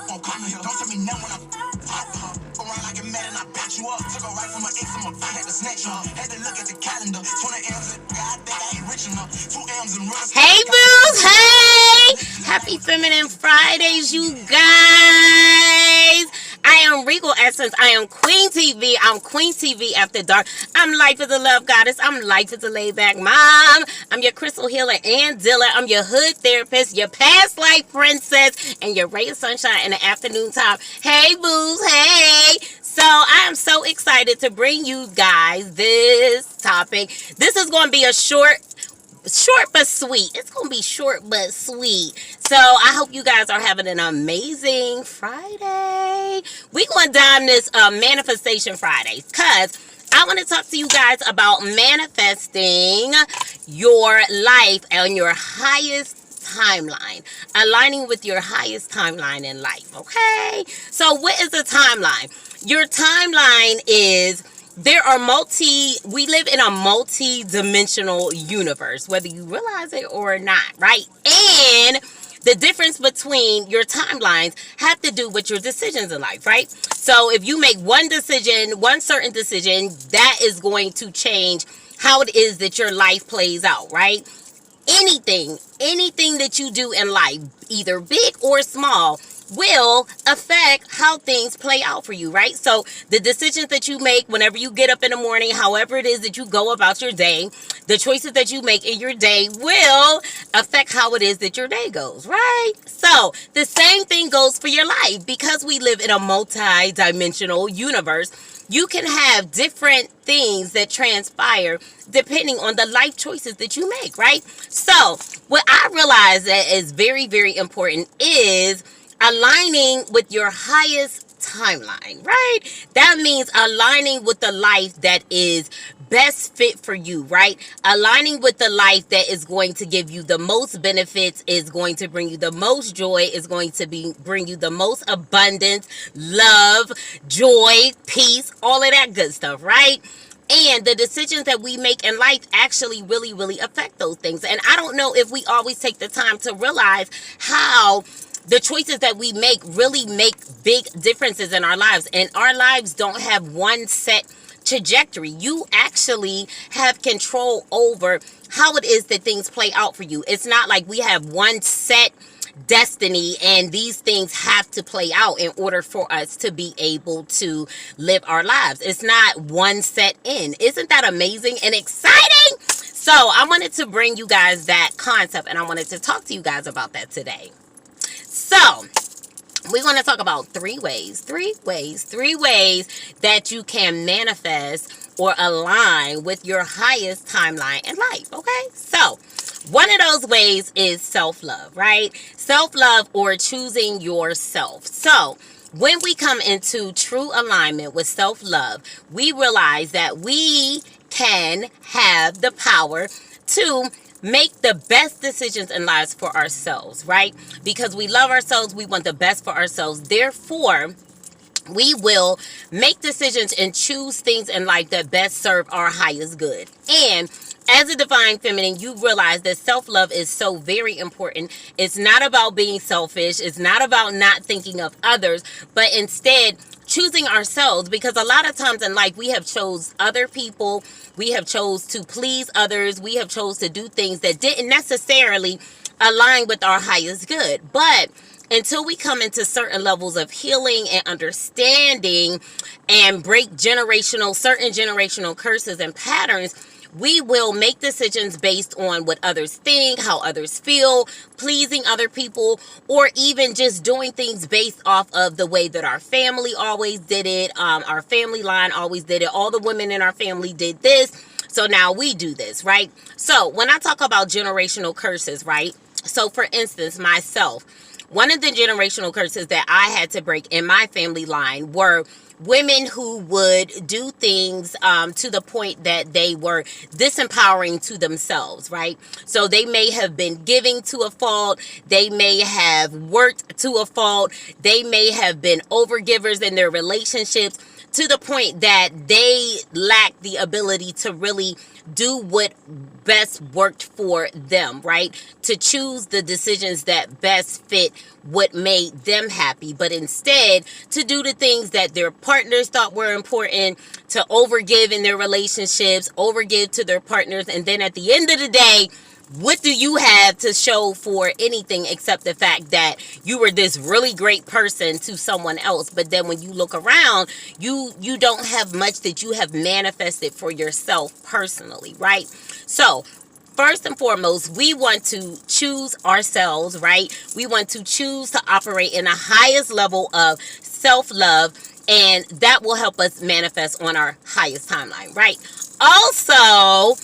Don't tell me no when I'm hot. Around like a mad and I back you up. Took a right from my ex and my had to snatch her. Had to look at the calendar. 20 M's and I think I ain't rich enough. 2 M's and runs. Hey, boos. Hey. Happy Feminine Fridays, you guys. I am Regal Essence. I am Queen TV. I'm Queen TV After Dark. I'm Life is a Love Goddess. I'm Life is a Laidback Mom. I'm your crystal healer and dealer. I'm your hood therapist, your past life princess, and your ray of sunshine in the afternoon time. Hey, boos. Hey. So I am so excited to bring you guys this topic. This is going to be a short but sweet. It's going to be short but sweet. So I hope you guys are having an amazing Friday. We're going to dive this Manifestation Friday because I want to talk to you guys about manifesting your life on your highest timeline, aligning with your highest timeline in life. Okay, so what is a timeline? Your timeline is we live in a multi-dimensional universe, whether you realize it or not, right? And the difference between your timelines have to do with your decisions in life, right? So if you make one certain decision, that is going to change how it is that your life plays out, right? Anything that you do in life, either big or small, will affect how things play out for you, right? So the decisions that you make whenever you get up in the morning, however it is that you go about your day, the choices that you make in your day will affect how it is that your day goes, right? So the same thing goes for your life. Because we live in a multi-dimensional universe, you can have different things that transpire depending on the life choices that you make, right? So what I realize that is very, very important is aligning with your highest timeline, right? That means aligning with the life that is best fit for you, right? Aligning with the life that is going to give you the most benefits, is going to bring you the most joy, is going to bring you the most abundance, love, joy, peace, all of that good stuff, right? And the decisions that we make in life actually really, really affect those things. And I don't know if we always take the time to realize how the choices that we make really make big differences in our lives. And our lives don't have one set trajectory. You actually have control over how it is that things play out for you. It's not like we have one set destiny and these things have to play out in order for us to be able to live our lives. It's not one set in. Isn't that amazing and exciting? So I wanted to bring you guys that concept, and I wanted to talk to you guys about that today. So we're going to talk about three ways that you can manifest or align with your highest timeline in life, okay? So one of those ways is self-love, right? Self-love, or choosing yourself. So when we come into true alignment with self-love, we realize that we can have the power to make the best decisions in lives for ourselves, right? Because we love ourselves, we want the best for ourselves. Therefore, we will make decisions and choose things in life that best serve our highest good. And as a divine feminine, you realize that self-love is so very important. It's not about being selfish. It's not about not thinking of others, but instead choosing ourselves. Because a lot of times in life, we have chose other people. We have chose to please others. We have chose to do things that didn't necessarily align with our highest good. But until we come into certain levels of healing and understanding and break certain generational curses and patterns, we will make decisions based on what others think, how others feel, pleasing other people, or even just doing things based off of the way that our family always did it. Our family line always did it. All the women in our family did this, so now we do this, right? So when I talk about generational curses, right? So for instance, myself, one of the generational curses that I had to break in my family line were women who would do things to the point that they were disempowering to themselves, right? So they may have been giving to a fault. They may have worked to a fault. They may have been overgivers in their relationships to the point that they lack the ability to really do what best worked for them, right? To choose the decisions that best fit what made them happy, but instead to do the things that their partners thought were important, to overgive in their relationships, overgive to their partners, and then at the end of the day, what do you have to show for anything except the fact that you were this really great person to someone else? But then when you look around, you don't have much that you have manifested for yourself personally, right? So first and foremost, we want to choose ourselves, right? We want to choose to operate in the highest level of self-love, and that will help us manifest on our highest timeline, right? Also,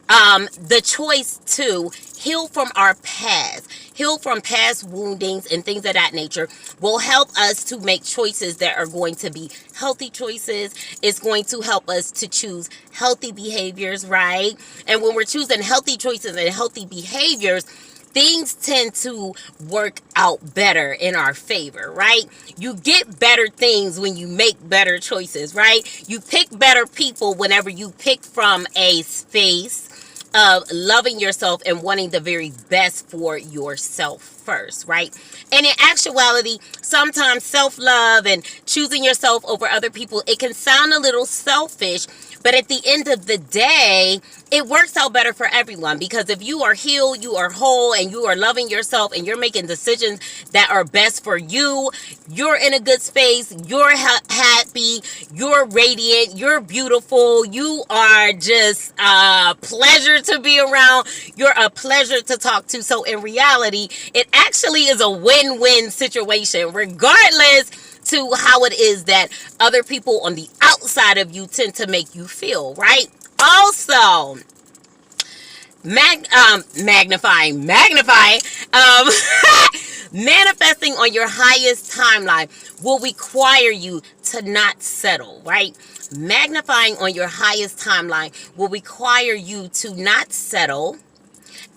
the choice to heal from our past, heal from past woundings and things of that nature will help us to make choices that are going to be healthy choices. It's going to help us to choose healthy behaviors, right? And when we're choosing healthy choices and healthy behaviors, things tend to work out better in our favor, right? You get better things when you make better choices, right? You pick better people whenever you pick from a space of loving yourself and wanting the very best for yourself first, right? And in actuality, sometimes self-love and choosing yourself over other people, it can sound a little selfish, but at the end of the day, it works out better for everyone, because if you are healed, you are whole, and you are loving yourself, and you're making decisions that are best for you, you're in a good space, you're happy, you're radiant, you're beautiful, you are just a pleasure to be around, you're a pleasure to talk to. So in reality, it actually is a win-win situation, regardless to how it is that other people on the outside of you tend to make you feel, right? Also, magnifying, manifesting on your highest timeline will require you to not settle, right? Magnifying on your highest timeline will require you to not settle,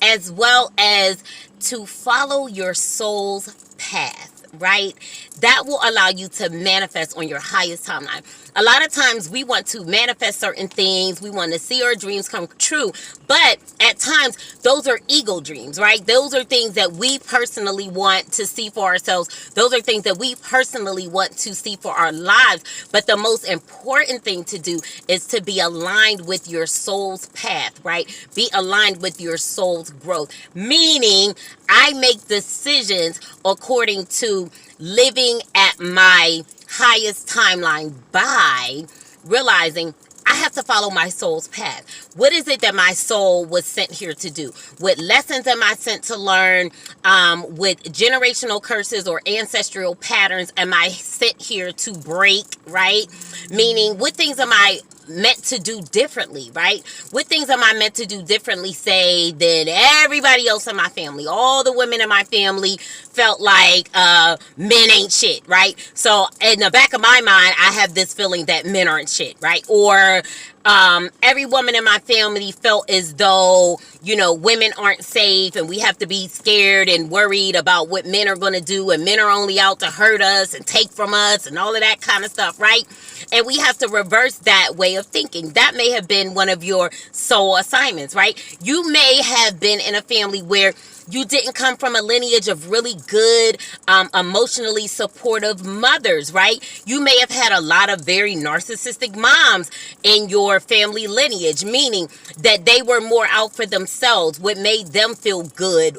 as well as to follow your soul's path, right? That will allow you to manifest on your highest timeline. A lot of times we want to manifest certain things. We want to see our dreams come true. But at times, those are ego dreams, right? Those are things that we personally want to see for ourselves. Those are things that we personally want to see for our lives. But the most important thing to do is to be aligned with your soul's path, right? Be aligned with your soul's growth. Meaning, I make decisions according to living at my highest timeline by realizing I have to follow my soul's path. What is it that my soul was sent here to do? What lessons am I sent to learn? With generational curses or ancestral patterns am I sent here to break, right? Meaning, what things am I meant to do differently, right? What things am I meant to do differently, say, than everybody else in my family? All the women in my family felt like men ain't shit, right? So in the back of my mind, I have this feeling that men aren't shit, right? Or every woman in my family felt as though, you know, women aren't safe and we have to be scared and worried about what men are going to do, and men are only out to hurt us and take from us and all of that kind of stuff, right? And we have to reverse that way of thinking. That may have been one of your soul assignments, right? You may have been in a family where you didn't come from a lineage of really good, emotionally supportive mothers, right? You may have had a lot of very narcissistic moms in your family lineage, meaning that they were more out for themselves, what made them feel good,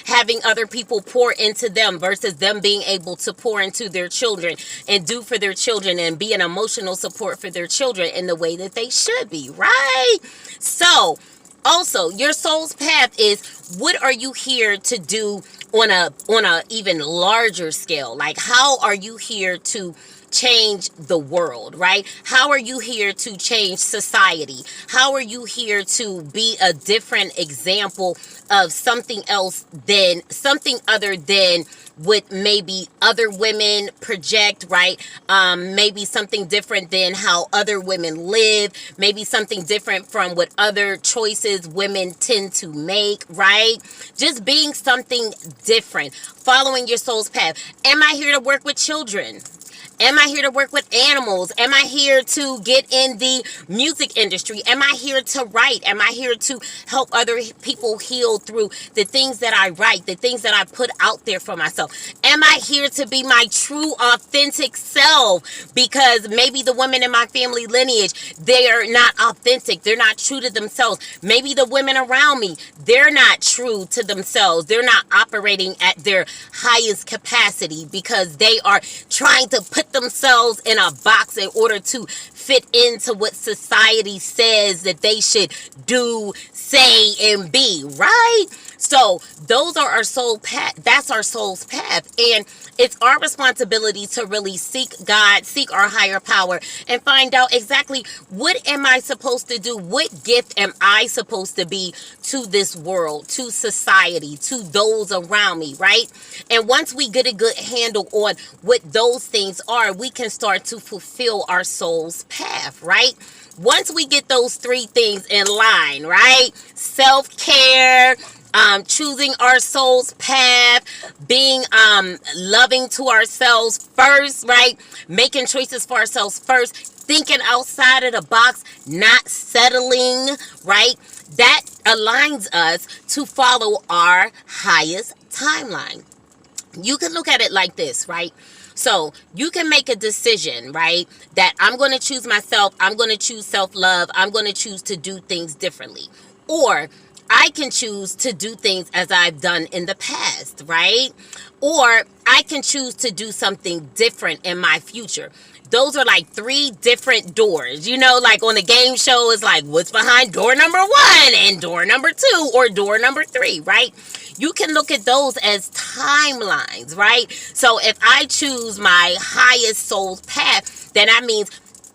having other people pour into them versus them being able to pour into their children and do for their children and be an emotional support for their children in the way that they should be, right? So, also, your soul's path is, what are you here to do on a even larger scale? Like, how are you here to change the world, right? How are you here to change society? How are you here to be a different example of something else than something other than what maybe other women project, right? Maybe something different than how other women live, maybe something different from what other choices women tend to make, right? Just being something different, following your soul's path. Am I here to work with children? Am I here to work with animals? Am I here to get in the music industry? Am I here to write? Am I here to help other people heal through the things that I write, the things that I put out there for myself? Am I here to be my true, authentic self? Because maybe the women in my family lineage, they are not authentic. They're not true to themselves. Maybe the women around me, they're not true to themselves. They're not operating at their highest capacity because they are trying to put themselves in a box in order to fit into what society says that they should do, say, and be, right? So those are our soul path. That's our soul's path. And it's our responsibility to really seek God, seek our higher power, and find out exactly what am I supposed to do? What gift am I supposed to be to this world, to society, to those around me, right? And once we get a good handle on what those things are, we can start to fulfill our soul's path, right? Once we get those three things in line, right? Self-care, choosing our soul's path, being loving to ourselves first, right? Making choices for ourselves first, thinking outside of the box, not settling, right? That aligns us to follow our highest timeline. You can look at it like this, right? So you can make a decision, right? That I'm going to choose myself. I'm going to choose self-love. I'm going to choose to do things differently. Or I can choose to do things as I've done in the past, right? Or I can choose to do something different in my future. Those are like three different doors. You know, like on the game show, it's like what's behind door number 1 and door number 2 or door number 3, right? You can look at those as timelines, right? So if I choose my highest soul's path, then that means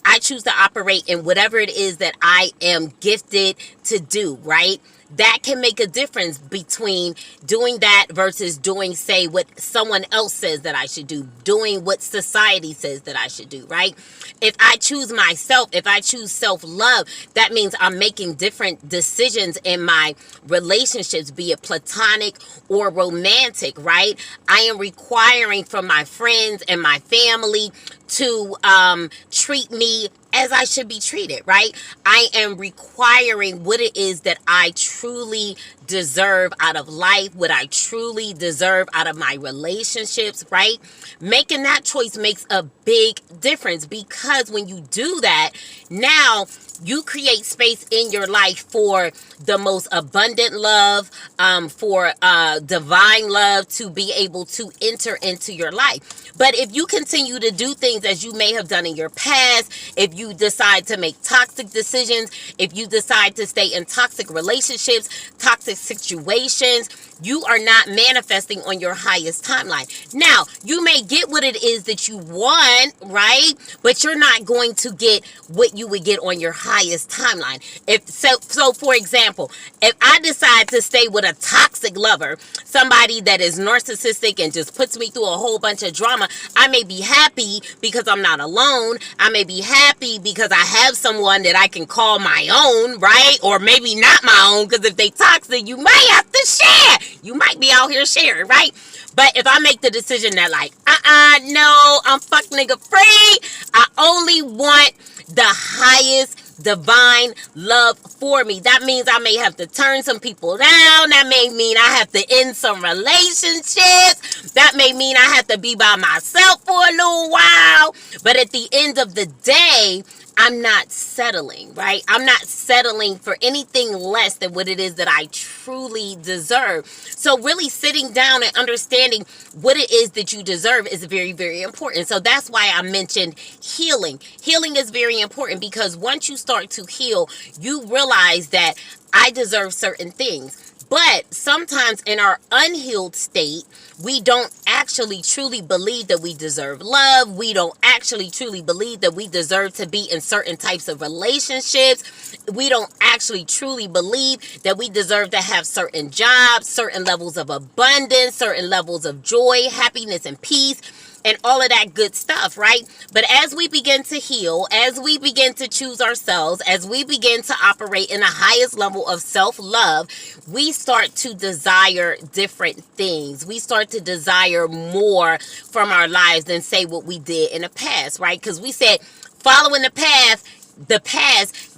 I choose to operate in whatever it is that I am gifted to do, right? That can make a difference between doing that versus doing, say, what someone else says that I should do, doing what society says that I should do, right? If I choose myself, if I choose self-love, that means I'm making different decisions in my relationships, be it platonic or romantic, right? I am requiring from my friends and my family to treat me as I should be treated, right? I am requiring what it is that I truly deserve out of life, what I truly deserve out of my relationships, right? Making that choice makes a big difference, because when you do that, now you create space in your life for the most abundant love, for divine love to be able to enter into your life. But if you continue to do things as you may have done in your past, if you decide to make toxic decisions, if you decide to stay in toxic relationships, toxic situations, you are not manifesting on your highest timeline. Now, you may get what it is that you want, right? But you're not going to get what you would get on your highest timeline. So for example, if I decide to stay with a toxic lover, somebody that is narcissistic and just puts me through a whole bunch of drama, I may be happy because I'm not alone. I may be happy because I have someone that I can call my own, right? Or maybe not my own, because if they toxic, you may have to share. You might be out here sharing, right? But if I make the decision that like, no, I'm fuck nigga free. I only want the highest divine love for me. That means I may have to turn some people down. That may mean I have to end some relationships. That may mean I have to be by myself for a little while. But at the end of the day, I'm not settling, right? I'm not settling for anything less than what it is that I truly deserve. So really sitting down and understanding what it is that you deserve is very, very important. So that's why I mentioned healing. Healing is very important, because once you start to heal, you realize that I deserve certain things. But sometimes in our unhealed state, we don't actually truly believe that we deserve love. We don't actually truly believe that we deserve to be in certain types of relationships. We don't actually truly believe that we deserve to have certain jobs, certain levels of abundance, certain levels of joy, happiness, and peace. and all of that good stuff, right? But as we begin to heal, as we begin to choose ourselves, as we begin to operate in the highest level of self-love, we start to desire different things. We start to desire more from our lives than say what we did in the past, right? Because we said following the past,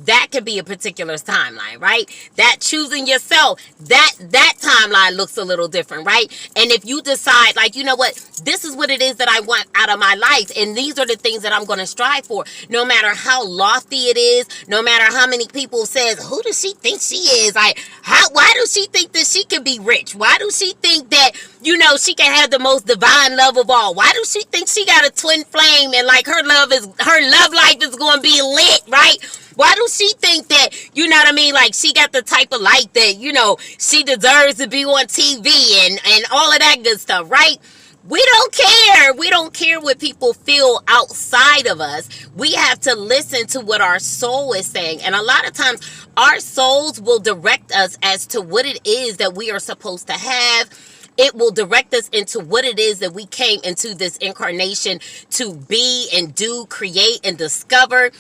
that could be a particular timeline, right? That choosing yourself, that timeline looks a little different, right? And if you decide, like, you know what, this is what it is that I want out of my life, and these are the things that I'm going to strive for, no matter how lofty it is, no matter how many people says, who does she think she is? Like, why does she think that she can be rich? Why does she think that, you know, she can have the most divine love of all? Why does she think she got a twin flame and like her love life is going to be lit, right? Why do she think that, you know what I mean, like she got the type of life that, you know, she deserves to be on TV and all of that good stuff, right? We don't care. We don't care what people feel outside of us. We have to listen to what our soul is saying. And a lot of times our souls will direct us as to what it is that we are supposed to have. It will direct us into what it is that we came into this incarnation to be and do, create and discover.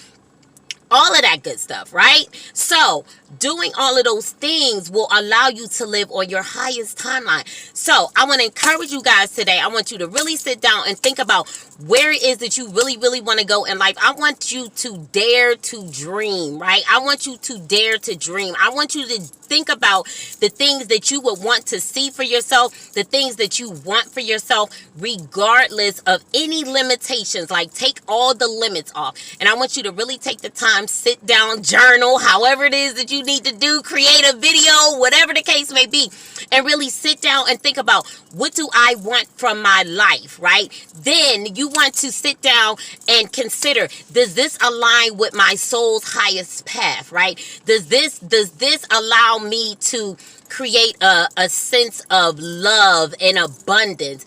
All of that good stuff, right? So doing all of those things will allow you to live on your highest timeline. So I want to encourage you guys today. I want you to really sit down and think about where it is that you really, really want to go in life. I want you to dare to dream, right? I want you to dare to dream. I want you to think about the things that you would want to see for yourself, the things that you want for yourself, regardless of any limitations. Like, take all the limits off. And I want you to really take the time, sit down, journal, however it is that you need to do, create a video, whatever the case may be, and really sit down and think about, what do I want from my life, right? Then you want to sit down and consider, does this align with my soul's highest path, right? Does this allow me to create a sense of love and abundance?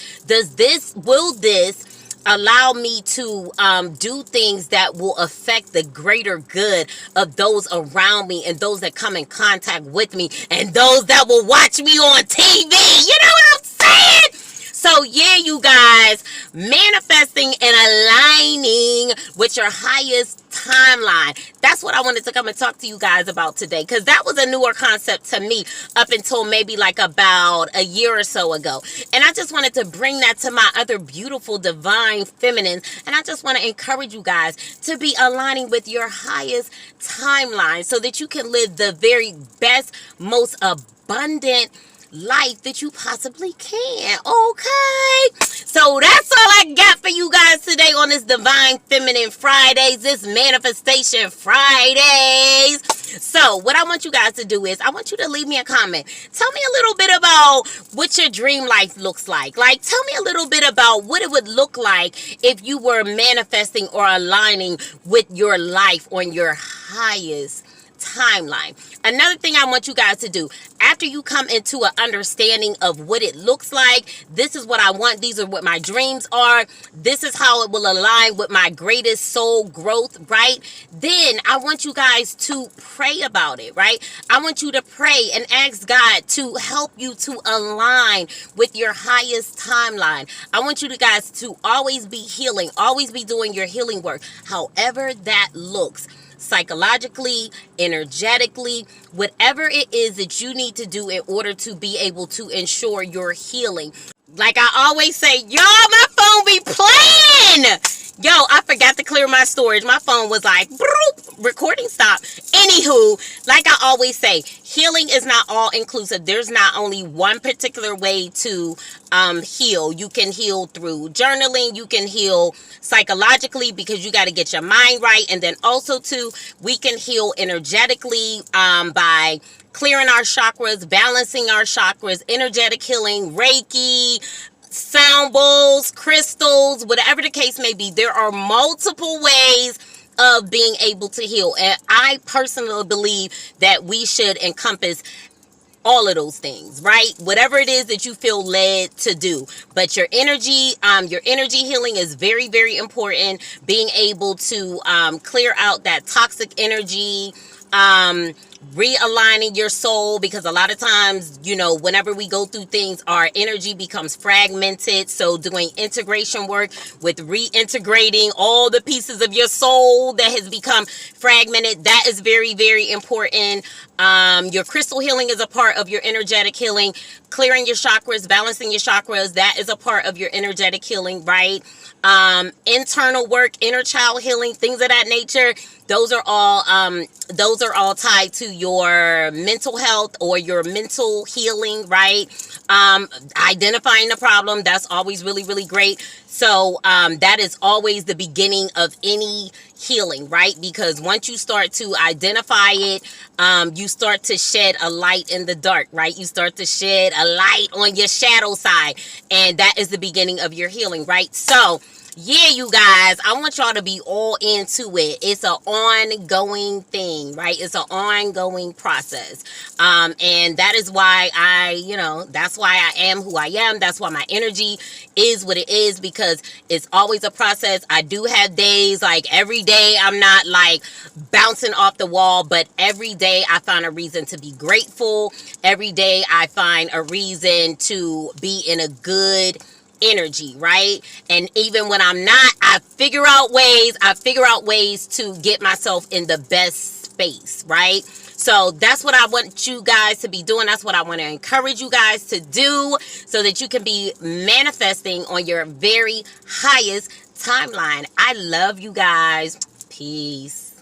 Will this allow me to do things that will affect the greater good of those around me and those that come in contact with me and those that will watch me on TV? You know what I'm saying? So yeah, you guys, manifesting and aligning with your highest timeline. That's what I wanted to come and talk to you guys about today, because that was a newer concept to me up until maybe like about a year or so ago. And I just wanted to bring that to my other beautiful divine feminines. And I just want to encourage you guys to be aligning with your highest timeline so that you can live the very best, most abundant life that you possibly can. Okay, so that's all I got for you guys today on this Divine Feminine Fridays, this Manifestation Fridays. So what I want you guys to do is, I want you to leave me a comment. Tell me a little bit about what your dream life looks like. Like, tell me a little bit about what it would look like if you were manifesting or aligning with your life on your highest timeline. Another thing I want you guys to do, after you come into an understanding of what it looks like, this is what I want, these are what my dreams are, this is how it will align with my greatest soul growth, right? Then I want you guys to pray about it, right? I want you to pray and ask God to help you to align with your highest timeline. I want you guys to always be healing, always be doing your healing work, however that looks. Psychologically, energetically, whatever it is that you need to do in order to be able to ensure your healing. Like I always say, y'all, my phone be playing. Yo, I forgot to clear my storage. My phone was like, broop, recording stop. Anywho, like I always say, healing is not all inclusive. There's not only one particular way to heal. You can heal through journaling. You can heal psychologically because you got to get your mind right. And then also too, we can heal energetically by clearing our chakras, balancing our chakras, energetic healing, Reiki, sound bowls, crystals, whatever the case may be. There are multiple ways of being able to heal. And I personally believe that we should encompass all of those things, right? Whatever it is that you feel led to do. But your energy healing is very, very important. Being able to clear out that toxic energy, realigning your soul, because a lot of times, you know, whenever we go through things, our energy becomes fragmented. So doing integration work with reintegrating all the pieces of your soul that has become fragmented, that is very, very important. Your crystal healing is a part of your energetic healing. Clearing your chakras, balancing your chakras, that is a part of your energetic healing, right? Internal work, inner child healing, things of that nature. Those are all tied to your mental health or your mental healing, right? Identifying the problem, that's always really, really great. So that is always the beginning of any healing, right? Because once you start to identify it, you start to shed a light in the dark, right? You start to shed a light on your shadow side, and that is the beginning of your healing, right? So yeah, you guys, I want y'all to be all into it. It's an ongoing thing, right? It's an ongoing process. And that is why that's why I am who I am. That's why my energy is what it is, because it's always a process. I do have days, like every day I'm not like bouncing off the wall, but every day I find a reason to be grateful. Every day I find a reason to be in a good energy, right? And even when I'm not, I figure out ways to get myself in the best space, right? So that's what I want you guys to be doing. That's what I want to encourage you guys to do, so that you can be manifesting on your very highest timeline. I love you guys. Peace.